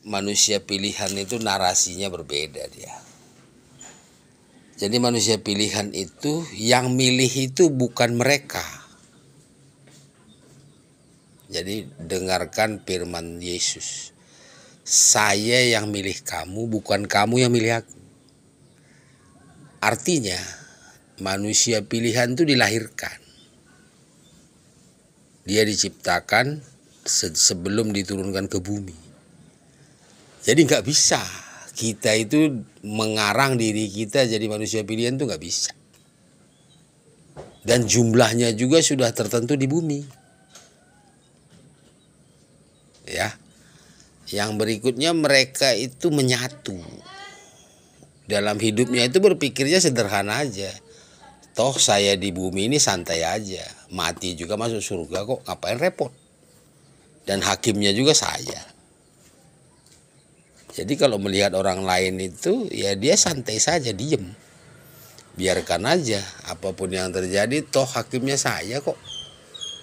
manusia pilihan itu narasinya berbeda dia. Jadi manusia pilihan itu yang milih itu bukan mereka. Jadi dengarkan firman Yesus. Saya yang milih kamu, bukan kamu yang milih aku. Artinya manusia pilihan itu dilahirkan. Dia diciptakan sebelum diturunkan ke bumi. Jadi nggak bisa kita itu mengarang diri kita jadi manusia pilihan itu nggak bisa. Dan jumlahnya juga sudah tertentu di bumi. Ya. Yang berikutnya mereka itu menyatu. Dalam hidupnya itu berpikirnya sederhana aja. Toh saya di bumi ini santai aja. Mati juga masuk surga kok, ngapain repot. Dan hakimnya juga saya. Jadi kalau melihat orang lain itu ya dia santai saja, diem. Biarkan aja apapun yang terjadi, toh hakimnya saya kok.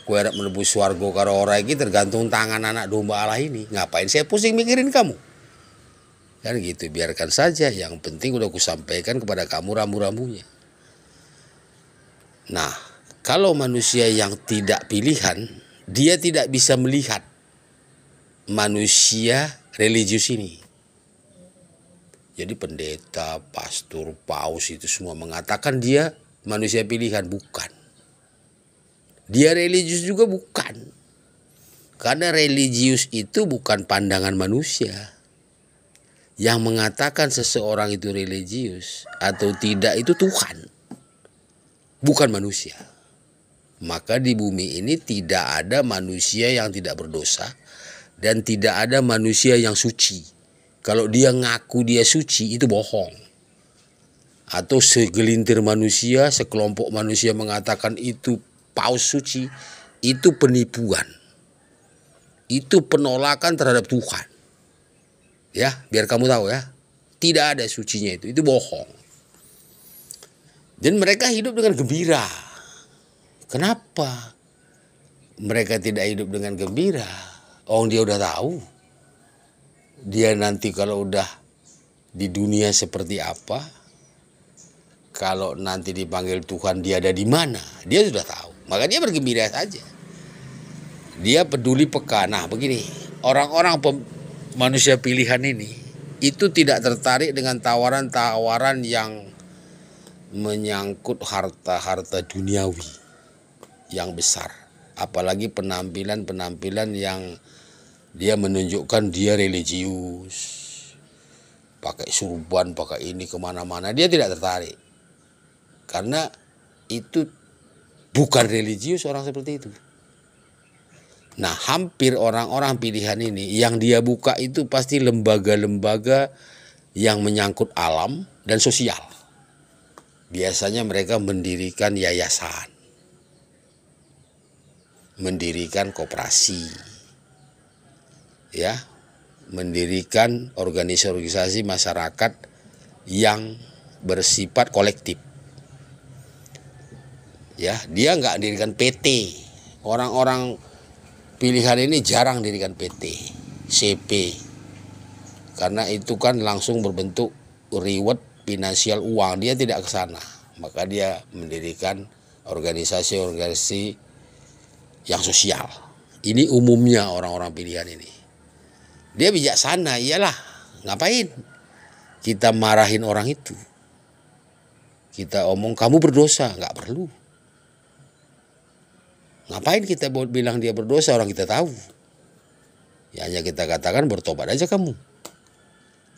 Kue harap menebus warga karo orang ini tergantung tangan anak domba Allah ini. Ngapain saya pusing mikirin kamu? Kan gitu, biarkan saja. Yang penting udah kusampaikan kepada kamu rambu-rambunya. Nah, kalau manusia yang tidak pilihan, dia tidak bisa melihat manusia religius ini. Jadi pendeta, pastor, paus itu semua mengatakan dia manusia pilihan. Bukan. Dia religius juga bukan. Karena religius itu bukan pandangan manusia. Yang mengatakan seseorang itu religius atau tidak itu Tuhan. Bukan manusia. Maka di bumi ini tidak ada manusia yang tidak berdosa. Dan tidak ada manusia yang suci. Kalau dia ngaku dia suci itu bohong. Atau segelintir manusia, sekelompok manusia mengatakan itu paus suci, itu penipuan. Itu penolakan terhadap Tuhan. Ya, biar kamu tahu ya. Tidak ada sucinya itu bohong. Dan mereka hidup dengan gembira. Kenapa mereka tidak hidup dengan gembira? Oh, dia udah tahu. Dia nanti kalau udah di dunia seperti apa, kalau nanti dipanggil Tuhan dia ada di mana, dia sudah tahu. Maka dia bergembira saja. Dia peduli peka. Nah begini, orang-orang manusia pilihan ini itu tidak tertarik dengan tawaran-tawaran yang menyangkut harta-harta duniawi yang besar. Apalagi penampilan-penampilan yang dia menunjukkan dia religius, pakai surban, pakai ini kemana-mana. Dia tidak tertarik. Karena itu bukan religius orang seperti itu. Nah, hampir orang-orang pilihan ini yang dia buka itu pasti lembaga-lembaga yang menyangkut alam dan sosial. Biasanya mereka mendirikan yayasan, mendirikan koperasi, ya, mendirikan organisasi masyarakat yang bersifat kolektif. Ya, dia nggak dirikan PT. Orang-orang pilihan ini jarang dirikan PT, CP. Karena itu kan langsung berbentuk reward finansial uang, dia tidak ke sana. Maka dia mendirikan organisasi-organisasi yang sosial. Ini umumnya orang-orang pilihan ini. Dia bijaksana, iyalah. Ngapain kita marahin orang itu? Kita omong kamu berdosa, nggak perlu. Ngapain kita bilang dia berdosa, orang kita tahu. Ya hanya kita katakan bertobat aja kamu.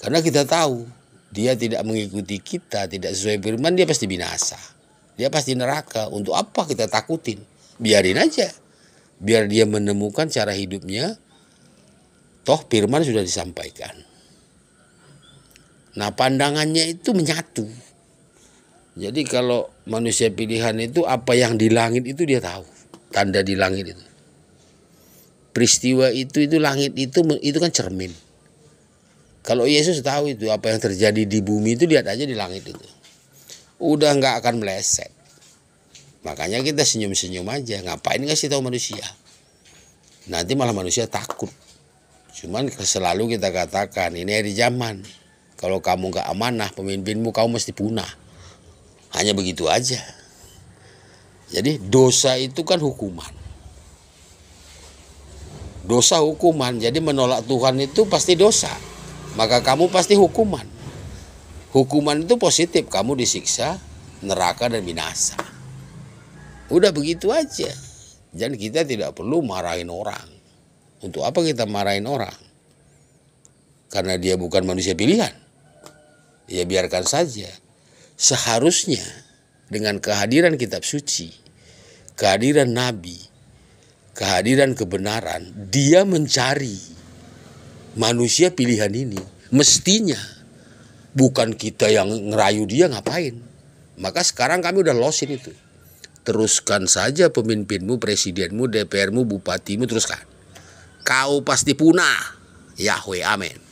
Karena kita tahu dia tidak mengikuti kita, tidak sesuai firman, dia pasti binasa. Dia pasti neraka. Untuk apa kita takutin? Biarin aja. Biar dia menemukan cara hidupnya. Toh firman sudah disampaikan. Nah, pandangannya itu menyatu. Jadi kalau manusia pilihan itu apa yang di langit itu dia tahu. Tanda di langit itu. Peristiwa itu langit itu kan cermin. Kalau Yesus tahu itu apa yang terjadi di bumi itu, lihat aja di langit itu. Udah nggak akan meleset. Makanya kita senyum-senyum aja. Ngapain ngasih tahu manusia? Nanti malah manusia takut. Cuman selalu kita katakan ini hari zaman. Kalau kamu nggak amanah pemimpinmu, kamu mesti punah. Hanya begitu aja. Jadi dosa itu kan hukuman. Dosa hukuman. Jadi menolak Tuhan itu pasti dosa. Maka kamu pasti hukuman. Hukuman itu positif. Kamu disiksa, neraka dan binasa. Udah begitu aja. Dan kita tidak perlu marahin orang. Untuk apa kita marahin orang? Karena dia bukan manusia pilihan. Ya biarkan saja. Seharusnya dengan kehadiran kitab suci, kehadiran nabi, kehadiran kebenaran, dia mencari manusia pilihan ini. Mestinya bukan kita yang ngerayu dia ngapain. Maka sekarang kami udah losin itu. Teruskan saja pemimpinmu, presidenmu, DPRmu, bupatimu, teruskan. Kau pasti punah. Yahweh, amin.